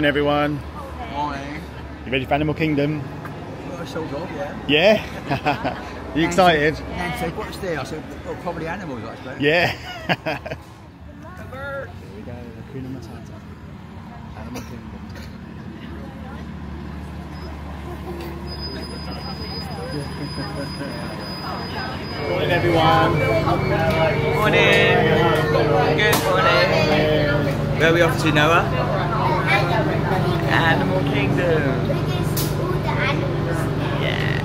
everyone. Morning. You ready for Animal Kingdom? Well, sort of, yeah. Yeah? Are you excited? Nan said, what's there? I said, well, probably animals, I suppose. Yeah. Here we go, the Kingdom Epcot. Animal Kingdom. Morning, everyone. Morning. Good morning. Where are we off to, Noah? Animal Kingdom. Yeah.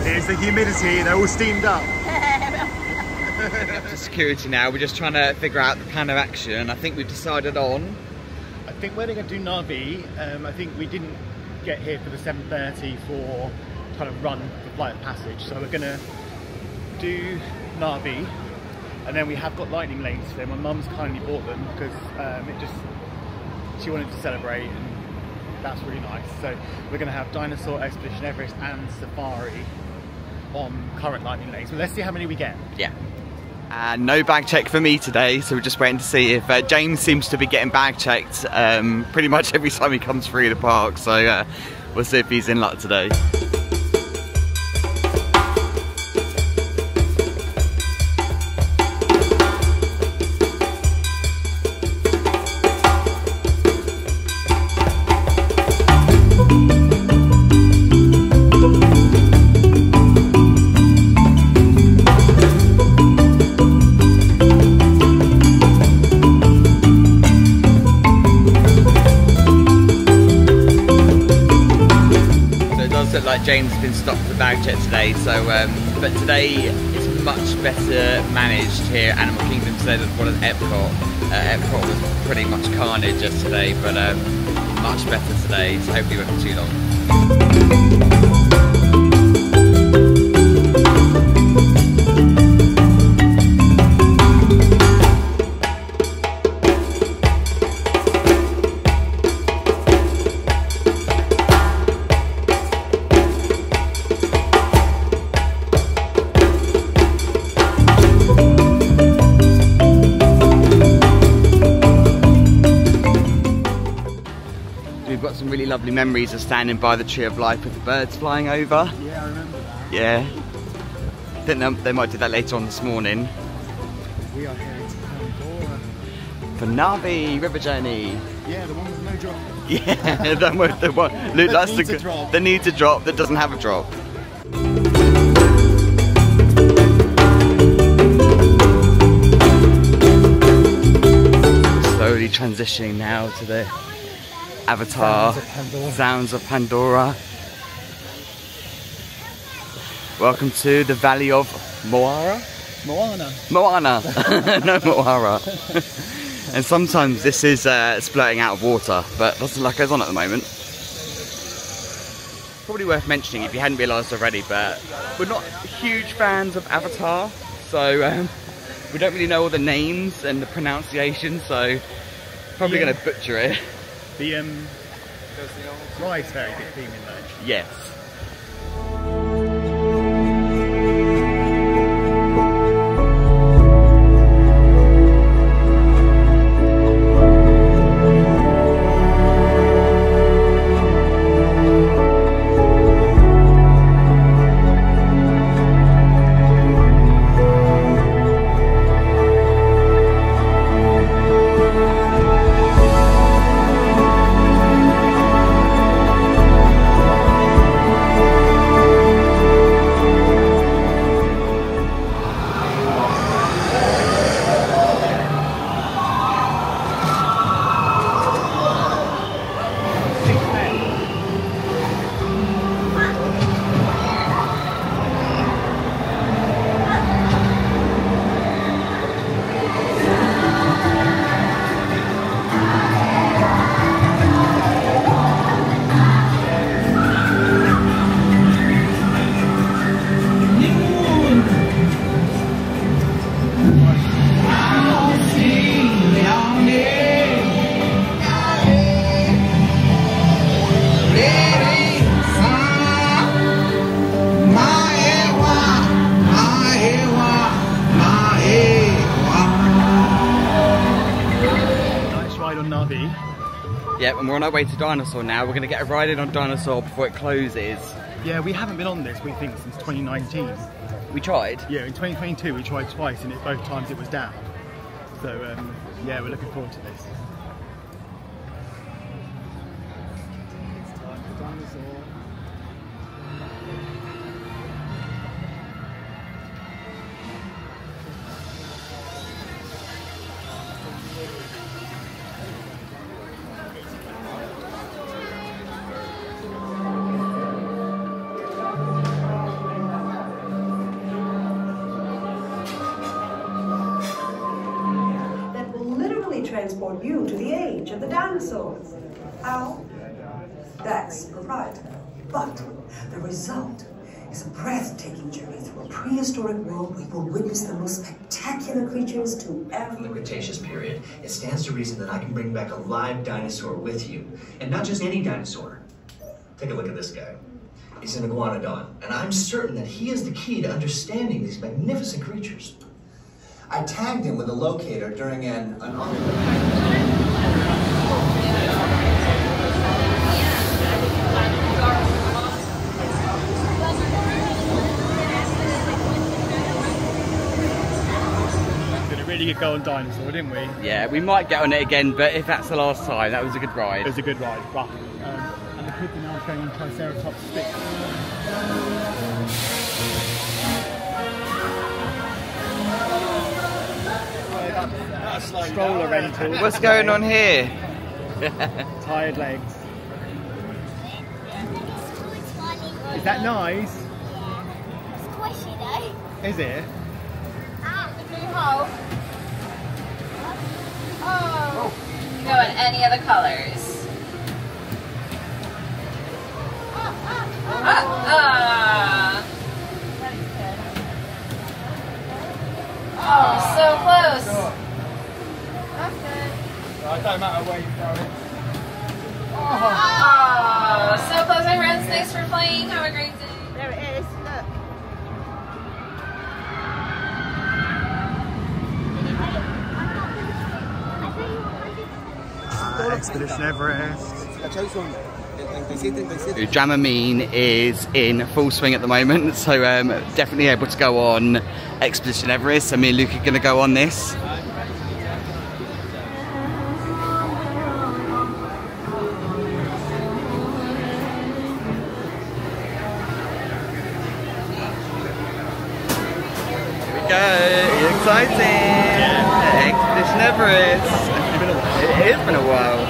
Here's the humidity, they're all steamed up. For security now, we're just trying to figure out the plan of action. I think we've decided on. I think we're going to do Navi. I think we didn't get here for the 7:30 for kind of run the flight of passage, so we're going to do Navi, and then we have got lightning lanes for them. My mum's kindly bought them because she wanted to celebrate, and that's really nice. So we're going to have Dinosaur, Expedition Everest and Safari on current lightning lanes. So let's see how many we get. Yeah. No bag check for me today, so we're just waiting to see if James seems to be getting bag checked pretty much every time he comes through the park, so we'll see if he's in luck today. Like James has been stopped for bag check today, so but today is much better managed here at Animal Kingdom today than what at Epcot. Epcot was pretty much carnage yesterday, but much better today, so hopefully it won't be too long. We've got some really lovely memories of standing by the Tree of Life with the birds flying over. Yeah, I remember that. Yeah. I think they might do that later on this morning. We are heading to Pandora. For Navi River Journey. Yeah, the one with no drop. Yeah, the one. Look, that's the need to drop that doesn't have a drop. Slowly transitioning now to the Avatar, Sounds of Pandora. Welcome to the Valley of Moana? Moana. No, Moana. And sometimes this is splurting out of water, but that's the luck goes on at the moment. Probably worth mentioning if you hadn't realised already, but we're not huge fans of Avatar, so we don't really know all the names and the pronunciation, so probably going to butcher it. The ride's very good theming though. Yes. Yep, and we're on our way to Dinosaur now. We're going to get a ride in on Dinosaur before it closes. Yeah, we haven't been on this, we think, since 2019. We tried? Yeah, in 2022 we tried twice and both times it was down. So, yeah, we're looking forward to this. It's time for Dinosaur. Transport you to the age of the dinosaurs. How? That's right. But the result is a breathtaking journey through a prehistoric world where you will witness the most spectacular creatures to ever. From the Cretaceous period, it stands to reason that I can bring back a live dinosaur with you. And not just any dinosaur. Take a look at this guy. He's an iguanodon, and I'm certain that he is the key to understanding these magnificent creatures. I tagged him with a locator during an Did a really good go on Dinosaur, didn't we? Yeah, we might get on it again, but if that's the last time, that was a good ride. It was a good ride, rough. And the kids are now showing Triceratops sticks. Stroller rental. What's going on here? Tired legs. Is that nice? Squishy though. Is it? Oh. You can go in any of the colors. Oh, so close. It don't matter where you throw it. Oh, so close, my friends. Thanks for playing. Have a great day. There it is, look. Expedition Everest. Dramamine is in full swing at the moment, so definitely able to go on Expedition Everest. So me and Luke are going to go on this. Exciting! Yeah. Expedition Everest! It has been a while.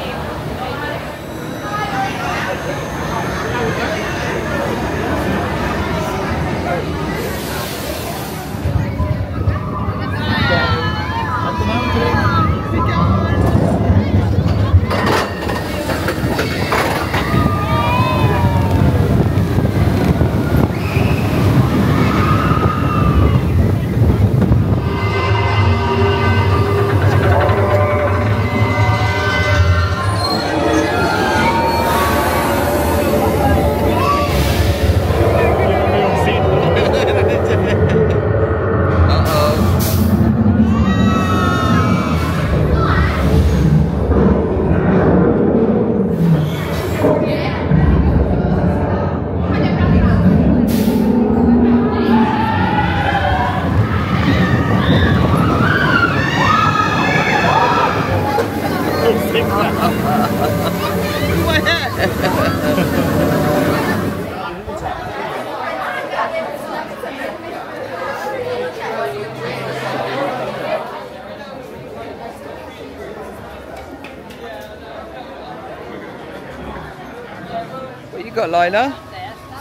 What you got, Lila?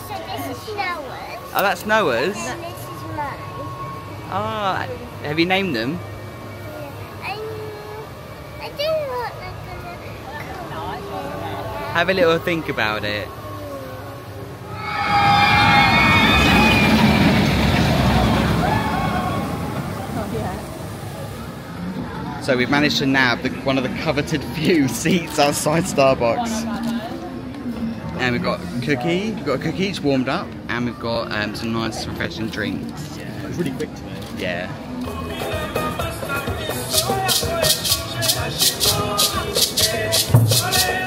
So this is Noah's. Oh, that's Noah's? And this is mine. Ah, have you named them? I don't want to Have a little think about it. So we've managed to nab one of the coveted few seats outside Starbucks. And we've got a cookie, it's warmed up, and we've got some nice refreshing drinks. Yeah, it was really quick today. Yeah. Hey!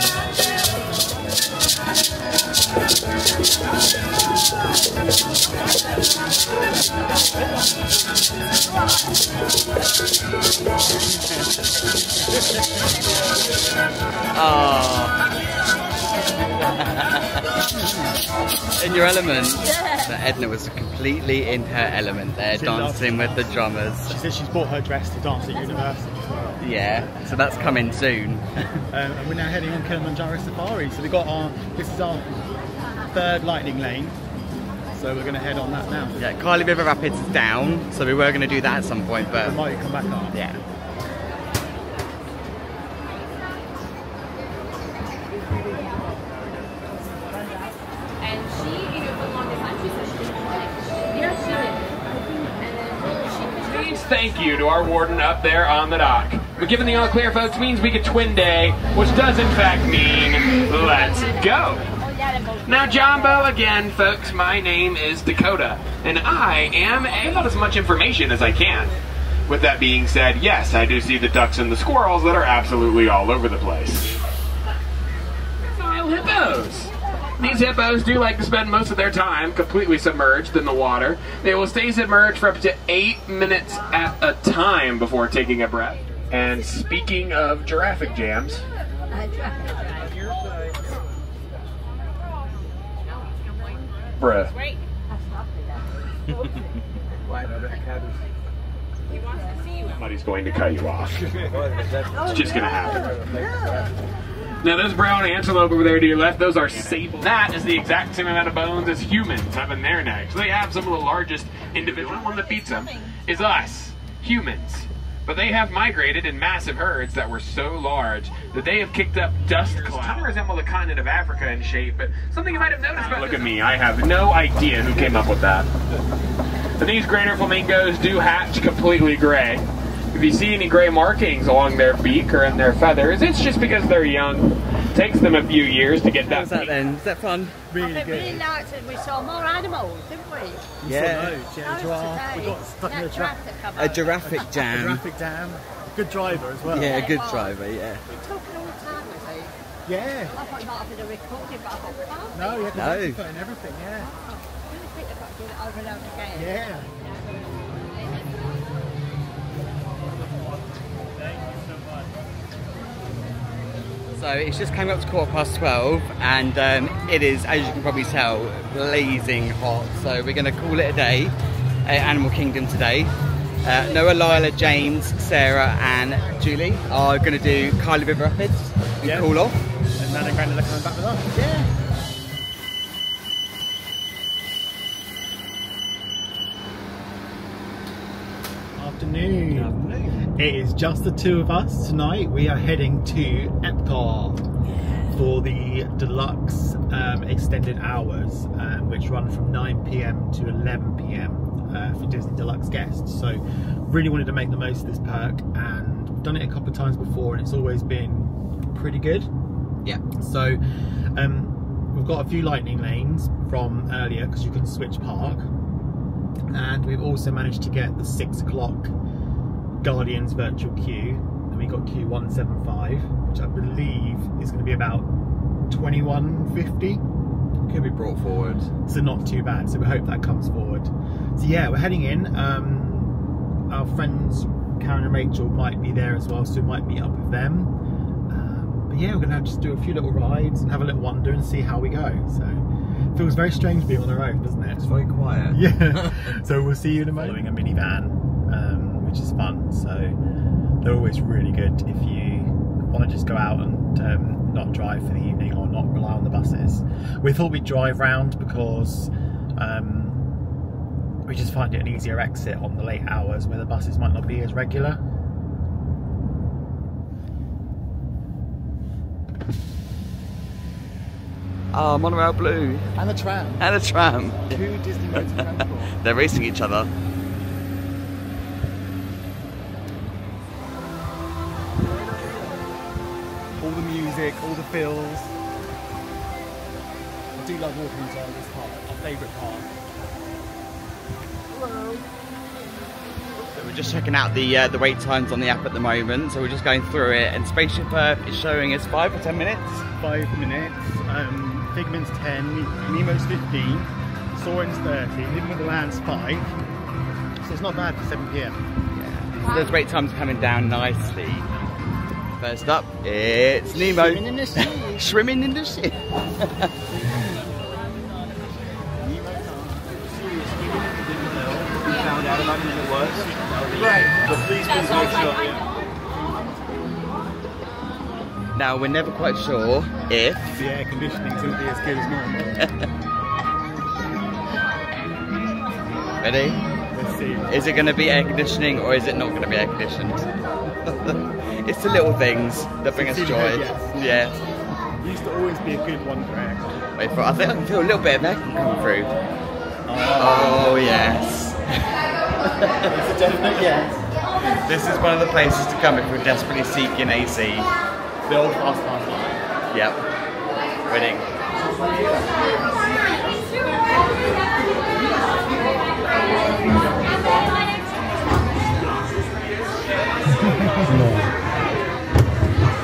In your element. Yeah. So Edna was completely in her element there, dancing with the drummers. She said she's bought her dress to dance at university. Yeah, so that's coming soon. And we're now heading on Kilimanjaro Safari. So this is our third lightning lane. So we're going to head on that now. Yeah, Kylie River Rapids is down, so we were going to do that at some point, but We might come back up. yeah. And she, belonged to country, so she didn't like. Yeah, she did. And then Please thank you to our warden up there on the dock. But given the all clear, folks, means we get twin day, which does in fact mean let's go. Now, Jumbo, again, folks, my name is Dakota, and I am about as much information as I can. With that being said, yes, I do see the ducks and the squirrels that are absolutely all over the place. Nile hippos. These hippos do like to spend most of their time completely submerged in the water. They will stay submerged for up to 8 minutes at a time before taking a breath. And speaking of giraffic jams, bruh. Somebody's going to cut you off. It's just going to happen. Now, those brown antelope over there to your left, those are sable. That is the exact same amount of bones as humans have in their necks. They have some of the largest individual. The one that beats them is us, humans. But they have migrated in massive herds that were so large that they have kicked up dust clouds. Kind of resemble the continent of Africa in shape, but something you might have noticed about... Look at me, I have no idea who came up with that. But these greater flamingos do hatch completely gray. If you see any gray markings along their beak or in their feathers, it's just because they're young. It takes them a few years to get that. How was that then? Is that fun? Really good. Really liked it. We saw more animals, didn't we? Yeah. Loads Giraffe. We got stuck in a giraffe. A giraffic jam. Giraffic jam. Good driver as well. Yeah, good it was. driver, yeah. It took a long time, was it? Yeah. I thought you might have been a recording, but I thought, No, yeah, No. and everything, yeah. really think they've got to do it over and over again. Yeah. So it's just came up to 12:15 and it is, as you can probably tell, blazing hot. So we're going to call it a day at Animal Kingdom today. Noah, Lila, James, Sarah and Julie are going to do Kylie River Rapids and cool off. And Nan and Grandad are coming back with us. Yeah. Afternoon. It is just the two of us tonight. We are heading to Epcot for the deluxe extended hours, which run from 9 PM to 11 PM for Disney Deluxe guests. So really wanted to make the most of this perk, and we've done it a couple of times before and it's always been pretty good. Yeah. So we've got a few lightning lanes from earlier because you can switch park, and we've also managed to get the 6 o'clock Guardians virtual queue, and we got queue 175, which I believe is going to be about 21.50. Could be brought forward. So not too bad, so we hope that comes forward. So yeah, we're heading in. Our friends Karen and Rachel might be there as well, so we might meet up with them. But yeah, we're going to just do a few little rides and have a little wander and see how we go. So it feels very strange being on our own, doesn't it? It's very quiet. Yeah. So we'll see you in a moment. Following a minivan, which is fun. So they're always really good if you want to just go out and not drive for the evening or not rely on the buses. We thought we'd drive round because we just find it an easier exit on the late hours where the buses might not be as regular. Oh, Monorail Blue. And the tram. And a tram. 2 Disney modes of transport. They're racing each other. All the music, all the feels. I do love walking into this part, our favourite part. Hello. So we're just checking out the wait times on the app at the moment. So we're just going through it, and Spaceship Earth is showing us 5 or 10 minutes. 5 minutes. Figment's 10, Nemo's 15, Soarin's 30, Living with the Land's 5. So it's not bad for 7 PM. Yeah. So those wait times are coming down nicely. First up, it's Nemo. Swimming in the sea. Swimming in the sea. Found out about it was. Right. But please make sure. Now we're never quite sure if The air conditioning's going to be as good as normal. ready? Let's see. Is it going to be air conditioning or is it not going to be air conditioned? It's the little things that bring us joy. Yeah. It used to always be a good one for air. Wait for it. I think I can feel a little bit of air coming through. Oh yes. It's a definite yes. This is one of the places to come if we're desperately seeking AC. The old fast pass line. Yep. Winning.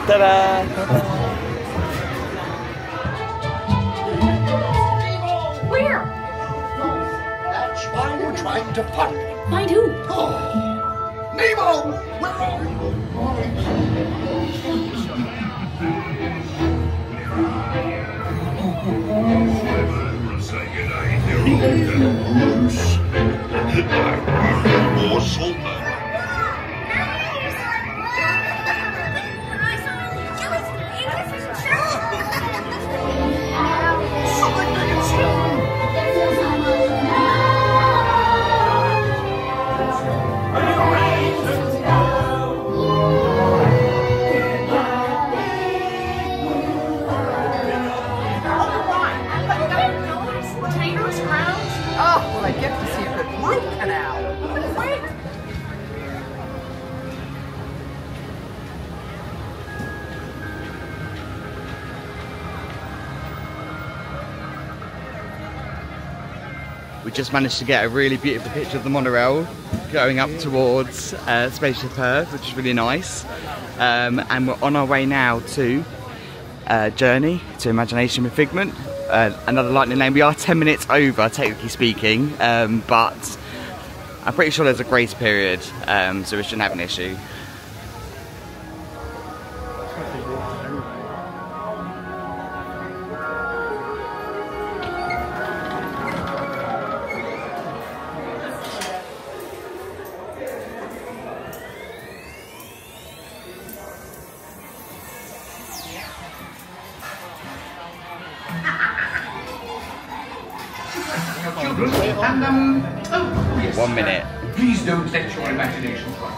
Ta-da! Where? That's why we're trying to find him. Find who? Oh, Nemo! Where are you? We just managed to get a really beautiful picture of the monorail going up towards Spaceship Earth, which is really nice. And we're on our way now to Journey to Imagination with Figment, another lightning lane. We are 10 minutes over, technically speaking, but I'm pretty sure there's a grace period, so we shouldn't have an issue. And, oh, yes. 1 minute. Please don't let your imagination run.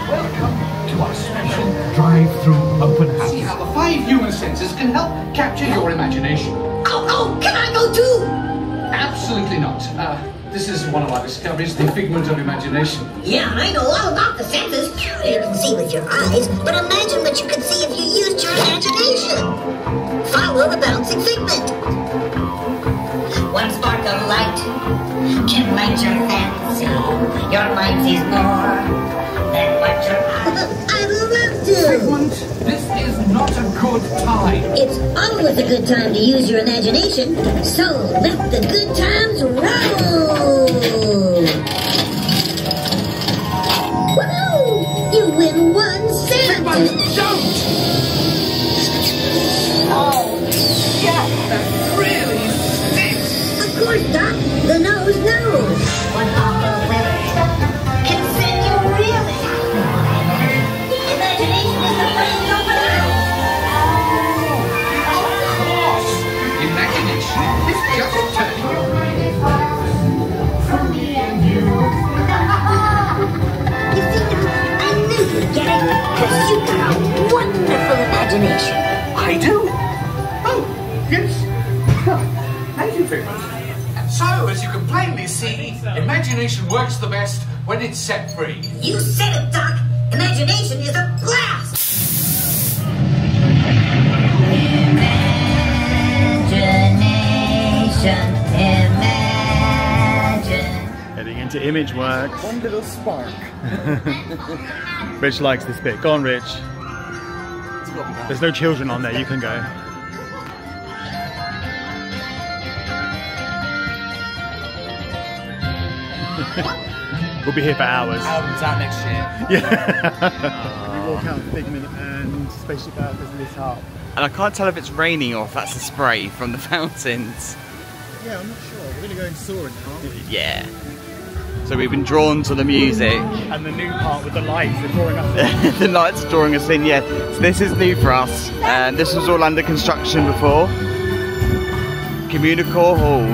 Welcome to our special drive-through open house. See how the 5 human senses can help capture your imagination. Oh, can I go too? Absolutely not. This is one of our discoveries, the figment of imagination. Yeah, I know all about the senses. You can see with your eyes, but imagine what you could see if you used your imagination. Follow the bouncing figment. One spark of light can light your fancy. Your mind sees more than what your eyes... I love to! Figment, this is not a good time. It's always a good time to use your imagination, so let the good times roll! Woohoo! You win 1 cent! Figment, don't! Oh, yeah, that really stinks! Of course, Doc. The nose knows. One awful whip can send you reeling. Imagination is the first open house. Of course! Imagination is just turning you. You see, Doc, I knew you'd get it, because you got a wonderful imagination. I do? Oh, yes. Thank you, Figment. So, as you can plainly see, imagination works the best when it's set free. You said it, Doc. Imagination is a blast. Imagination, imagine. Heading into ImageWorks. One little spark. Rich likes this bit. Go on, Rich. There's no children on there. You can go. We'll be here for hours. Album's out next year. Yeah. We walk out of Figment and Spaceship Earth is lit up. And I can't tell if it's raining or if that's the spray from the fountains. Yeah, I'm not sure. We're going to go in soaring now, aren't we? Yeah. So we've been drawn to the music. And the new part with the lights, they're drawing us in. The lights are drawing us in, yeah. So this is new for us. This was all under construction before. Communicore Hall.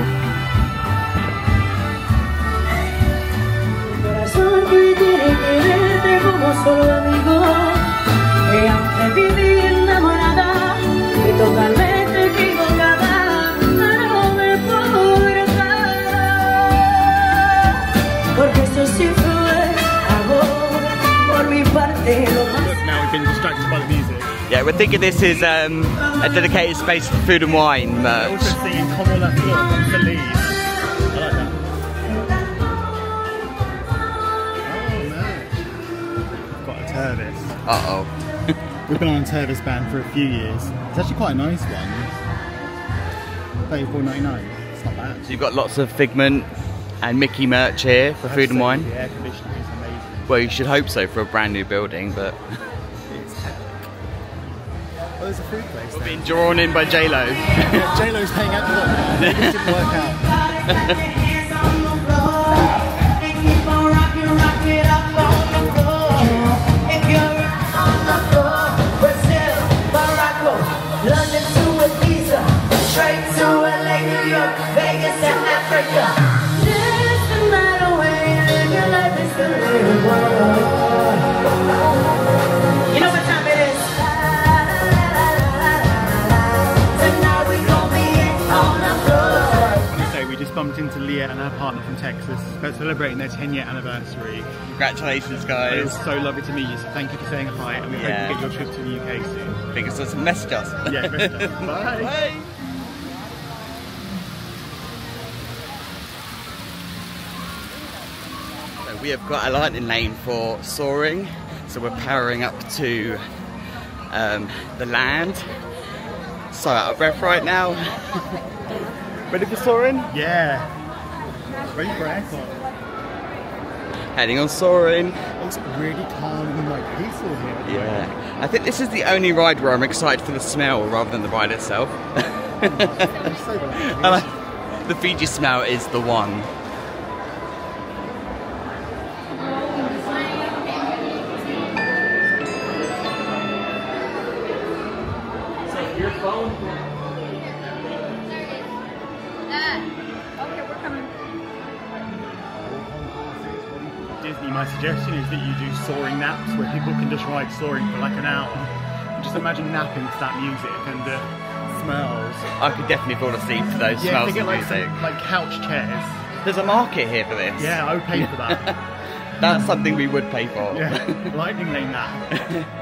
Now we've been distracted by the music. Yeah, we're thinking this is a dedicated space for food and wine merch. We're also singing Come On Let's Look on the lead. I like that. Oh no. I've got a Tervis. Uh-oh. We've been on a Tervis band for a few years. It's actually quite a nice one. $34.99. It's not bad. So you've got lots of Figment and Mickey merch here for food and wine. The air conditioning is amazing. Well, you should hope so for a brand new building, but... It's epic. Oh, there's a food place there. Being drawn in by J-Lo. J-Lo's paying out the lot. It didn't work out. You know what time it is? I want to say we just bumped into Leah and her partner from Texas. They're celebrating their 10-year anniversary. Congratulations, It guys. was so lovely to meet you, so thank you for saying hi, and we hope you get your trip to the UK soon. I think it's just message us. Yeah, message us. Bye. Bye. So we have got a lightning lane for soaring, so we're powering up to the land. So out of breath right now. Ready for soaring? Yeah. Ready for aircon. Heading on soaring. It's really calm and like peaceful here. Yeah. I think this is the only ride where I'm excited for the smell rather than the ride itself. I'm so glad. The Fiji smell is the one. Your phone. Okay, we're coming. Disney, my suggestion is that you do soaring naps where people can just ride soaring for like an hour. And just imagine napping to that music and the smells. I could definitely fall asleep to those Yeah, smells to get of like music. some like couch chairs. There's a market here for this. Yeah, I would pay for that. That's something we would pay for. Yeah, lightning lane nap.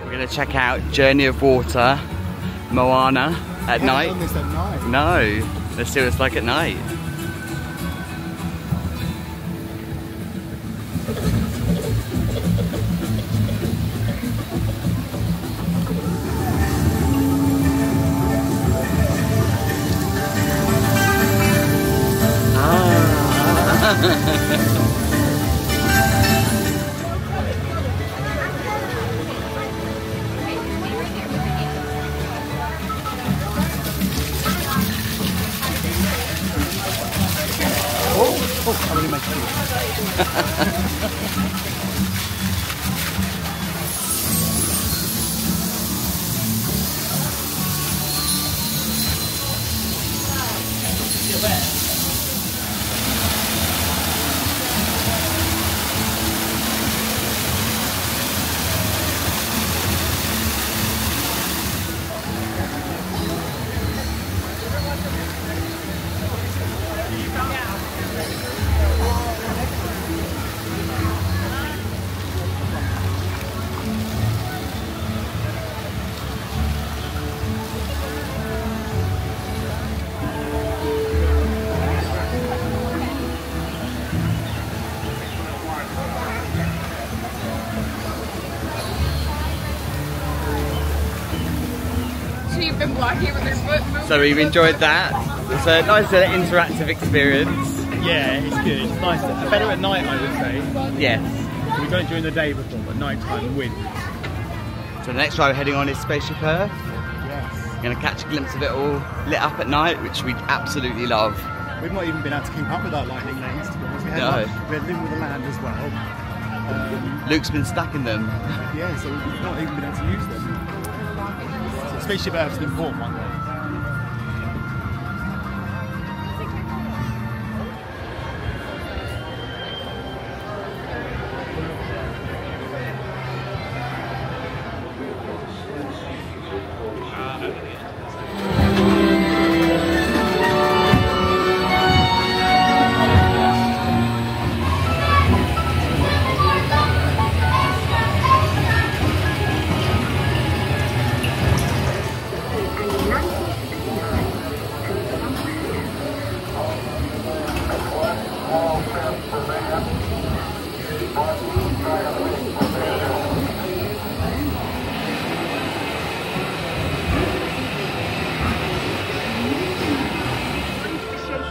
We're going to check out Journey of Water, Moana at night. Done this at night. No, let's see what it's like at night. Oh, I'm really making walking with their foot moving. So we've enjoyed that. It's a nice interactive experience. Yeah, it's good. It's nice. Better at night, I would say. Yes. We've done it during the day before, but nighttime wins. So the next ride we're heading on is Spaceship Earth. Yes. We're going to catch a glimpse of it all lit up at night, which we absolutely love. We've not even been able to keep up with our lightning lanes, to be honest. We had Living with the Land as well. Luke's been stacking them. Yeah, so we've not even been able to use them. So Spaceship Earth's an important one, though.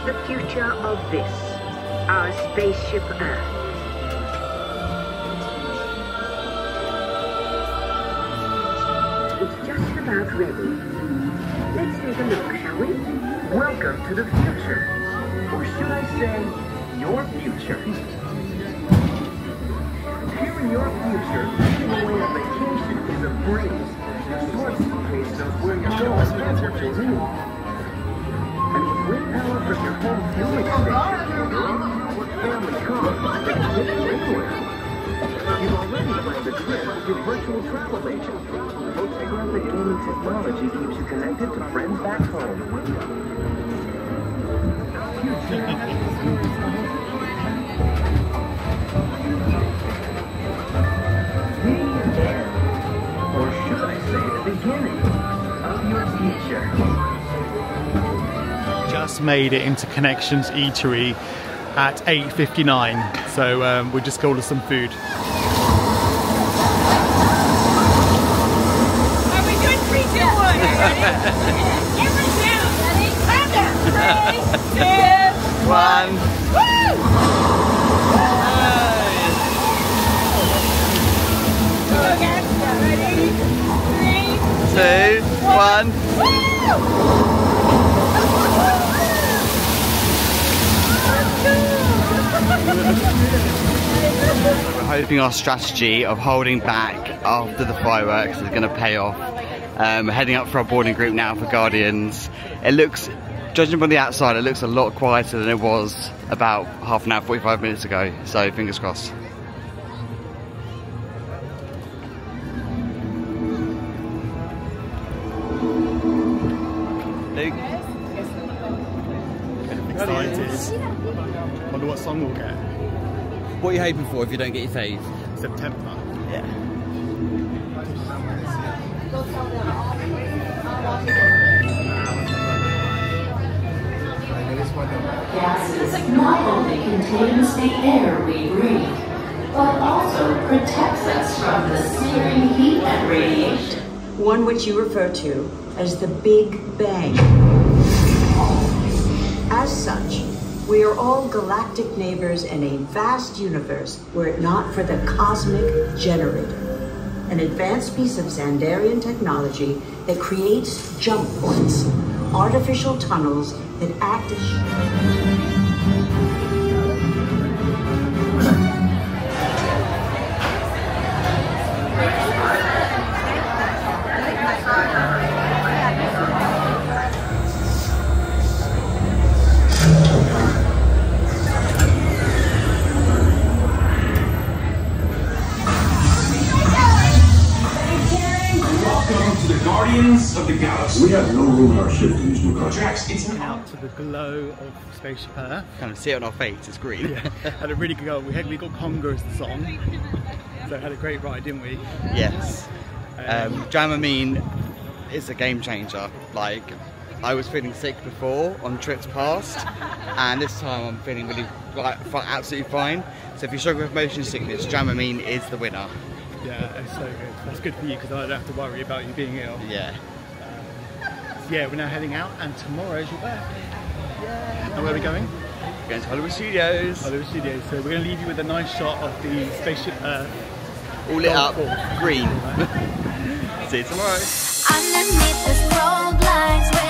The future of this, our spaceship Earth. It's just about ready. Let's take a look, shall we? Welcome to the future. Or should I say, your future. Here in your future, giving away a vacation is a breeze. Your smart suitcase knows where you're going and what you'll need. And with wind power from your home fueling station, your own or family car, they can take you anywhere. You've already planned a trip with your virtual travel agent. Photographic gaming technology keeps you connected to friends back home. Or should I say the beginning of your future. Just made it into Connections Eatery at 8:59, so we just called us some food. Are we doing 3, 2, 1? Everyone down, ready? Calm down. 3, 2, 1. Woo! Go again. Ready? 3, 2, 1. Woo! We're hoping our strategy of holding back after the fireworks is going to pay off. We're heading up for our boarding group now for Guardians. It looks, judging from the outside, it looks a lot quieter than it was about half an hour, 45 minutes ago. So fingers crossed. Luke? Excited. Wonder what song we'll get. What are you hoping for if you don't get your fave? September. Yeah. Gases not only contains the air we breathe, but also protects us from the searing heat and radiation. One which you refer to as the Big Bang. As such, we are all galactic neighbors in a vast universe were it not for the cosmic generator, an advanced piece of Xandarian technology that creates jump points, artificial tunnels that act as... Guardians of the Galaxy. We have no room in our ship to use new cars. Drax, it's out to the glow of Spaceship Earth. Kind of see it on our face, it's green. Yeah, had a really good go. We got Conga as the song, so had a great ride, didn't we? Yes. Dramamine is a game changer. Like, I was feeling sick before on trips past, and this time I'm feeling really absolutely fine. So if you struggle with motion sickness, Dramamine is the winner. Yeah, it's so good. That's good for you because I don't have to worry about you being ill. Yeah. Yeah, we're now heading out, and tomorrow's your birthday. Yeah. And where are we going? We're going to Hollywood Studios. Hollywood Studios. So we're going to leave you with a nice shot of the Spaceship Earth. All lit up, green. See you tomorrow. Underneath the strobe lights.